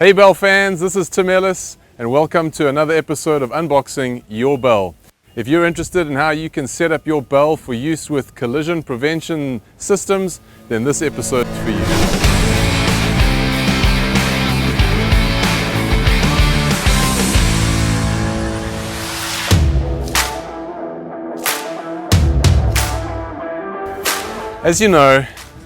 Hey Bell fans, this is Tim Ellis and welcome to another episode of Unboxing Your Bell. If you're interested in how you can set up your bell for use with collision prevention systems, then this episode is for you. As you know,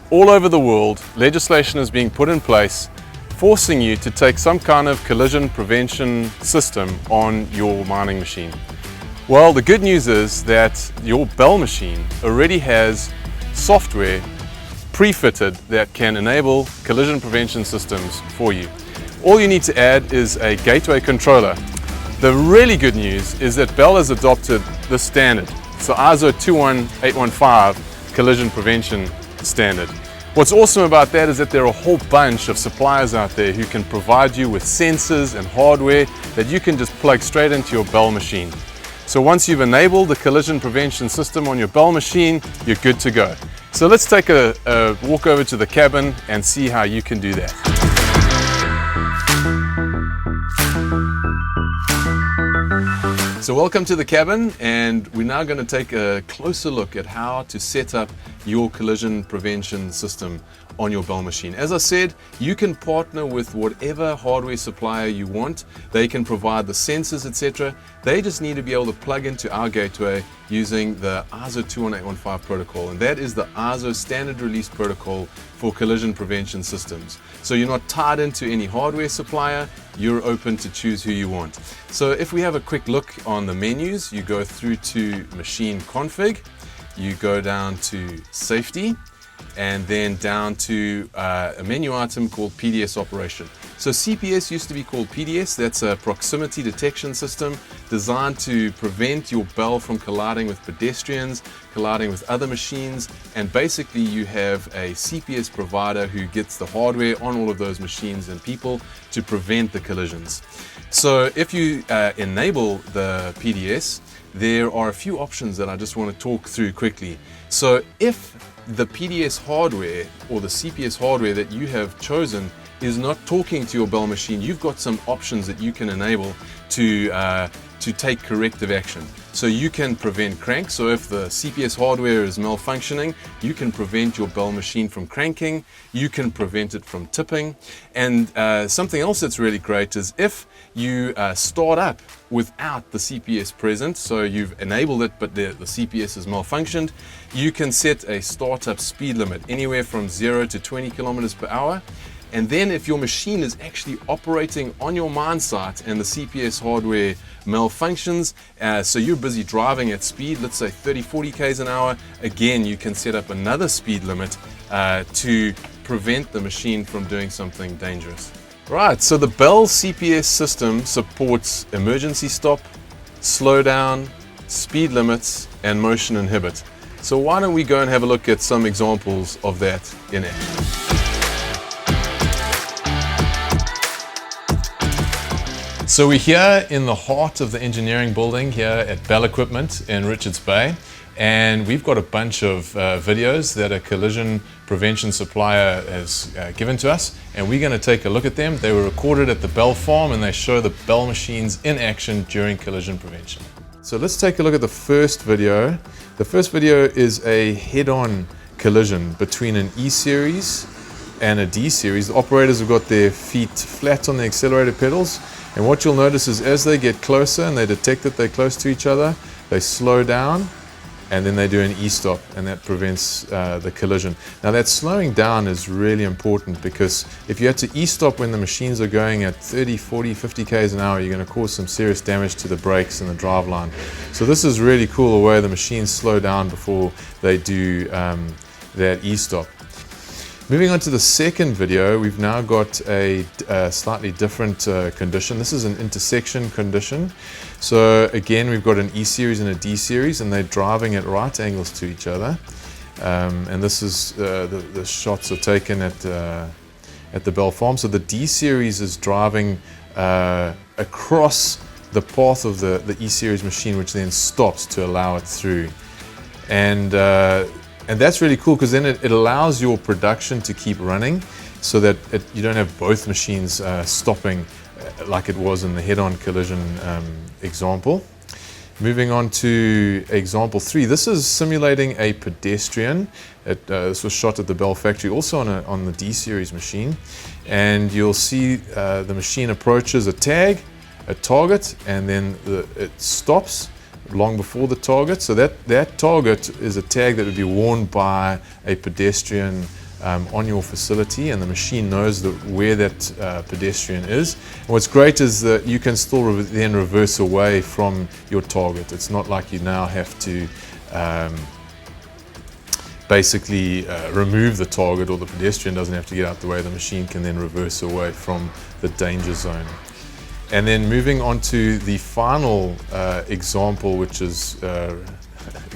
all over the world, legislation is being put in place forcing you to take some kind of collision prevention system on your mining machine. Well, the good news is that your bell machine already has software pre-fitted that can enable collision prevention systems for you. All you need to add is a gateway controller. The really good news is that Bell has adopted the standard, so ISO 21815 collision prevention standard. What's awesome about that is that there are a whole bunch of suppliers out there who can provide you with sensors and hardware that you can just plug straight into your Bell machine. So once you've enabled the collision prevention system on your Bell machine, you're good to go. So let's take a walk over to the cabin and see how you can do that. So welcome to the cabin, and we're now going to take a closer look at how to set up your collision prevention system on your Bell machine. As I said, you can partner with whatever hardware supplier you want. They can provide the sensors, etc. They just need to be able to plug into our gateway using the ISO 21815 protocol, and that is the ISO standard release protocol for collision prevention systems. So you're not tied into any hardware supplier, you're open to choose who you want. So if we have a quick look on the menus, you go through to machine config, you go down to safety, and then down to a menu item called PDS operation. So CPS used to be called PDS. That's a proximity detection system designed to prevent your bell from colliding with pedestrians, colliding with other machines, and basically you have a CPS provider who gets the hardware on all of those machines and people to prevent the collisions. So if you enable the PDS, there are a few options that I just want to talk through quickly. So if the PDS hardware or the CPS hardware that you have chosen is not talking to your Bell machine, you've got some options that you can enable to take corrective action. So you can prevent crank. So if the CPS hardware is malfunctioning, you can prevent your Bell machine from cranking. You can prevent it from tipping. And something else that's really great is if you start up without the CPS present, so you've enabled it but the CPS is malfunctioned, you can set a startup speed limit anywhere from 0 to 20 kilometers per hour. And then if your machine is actually operating on your mine site and the CPS hardware malfunctions, so you're busy driving at speed, let's say 30-40 k's an hour, again you can set up another speed limit to prevent the machine from doing something dangerous. Right, so the Bell CPS system supports emergency stop, slow down, speed limits, and motion inhibit. So why don't we go and have a look at some examples of that in action. So we're here in the heart of the engineering building here at Bell Equipment in Richards Bay, and we've got a bunch of videos that a collision prevention supplier has given to us, and we're going to take a look at them. They were recorded at the Bell farm and they show the Bell machines in action during collision prevention. So let's take a look at the first video. The first video is a head-on collision between an E-series and a D-series. The operators have got their feet flat on the accelerator pedals. And what you'll notice is as they get closer and they detect that they're close to each other, they slow down and then they do an e-stop, and that prevents the collision. Now that slowing down is really important because if you had to e-stop when the machines are going at 30, 40, 50 k's an hour, you're going to cause some serious damage to the brakes and the drive line. So this is really cool the way the machines slow down before they do that e-stop. Moving on to the second video, we've now got a slightly different condition. This is an intersection condition. So again, we've got an E-series and a D-series, and they're driving at right angles to each other. And this is the shots are taken at the Bell farm. So the D-series is driving across the path of the E-series machine, which then stops to allow it through. And that's really cool because then it allows your production to keep running. so that you don't have both machines stopping like it was in the head-on collision example. Moving on to example 3, this is simulating a pedestrian. This was shot at the Bell factory, also on the D series machine, and you'll see the machine approaches a target, and then it stops long before the target. So that target is a tag that would be worn by a pedestrian on your facility, and the machine knows where that pedestrian is. And what's great is that you can still then reverse away from your target. It's not like you now have to basically remove the target, or the pedestrian doesn't have to get out the way. The machine can then reverse away from the danger zone. And then moving on to the final example, which is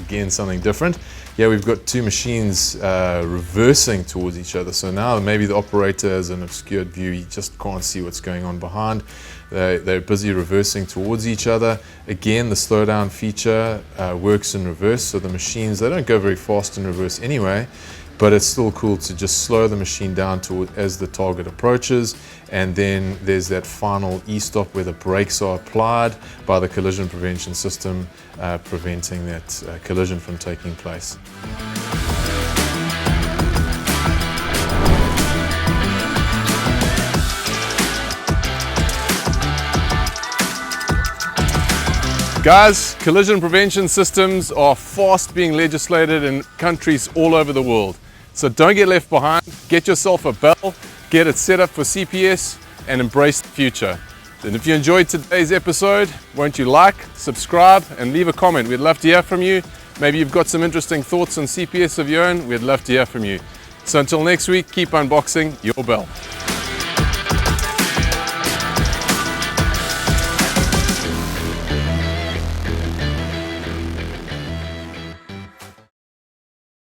again something different. Here we've got two machines reversing towards each other. So now maybe the operator has an obscured view, he just can't see what's going on behind. They're busy reversing towards each other. Again, the slowdown feature works in reverse, so the machines, they don't go very fast in reverse anyway, but it's still cool to just slow the machine down as the target approaches. And then there's that final e-stop where the brakes are applied by the collision prevention system, preventing that collision from taking place. Guys, collision prevention systems are fast being legislated in countries all over the world. So don't get left behind. Get yourself a Bell, get it set up for CPS, and embrace the future. And if you enjoyed today's episode, won't you like, subscribe, and leave a comment? We'd love to hear from you. Maybe you've got some interesting thoughts on CPS of your own. We'd love to hear from you. So until next week, keep unboxing your Bell.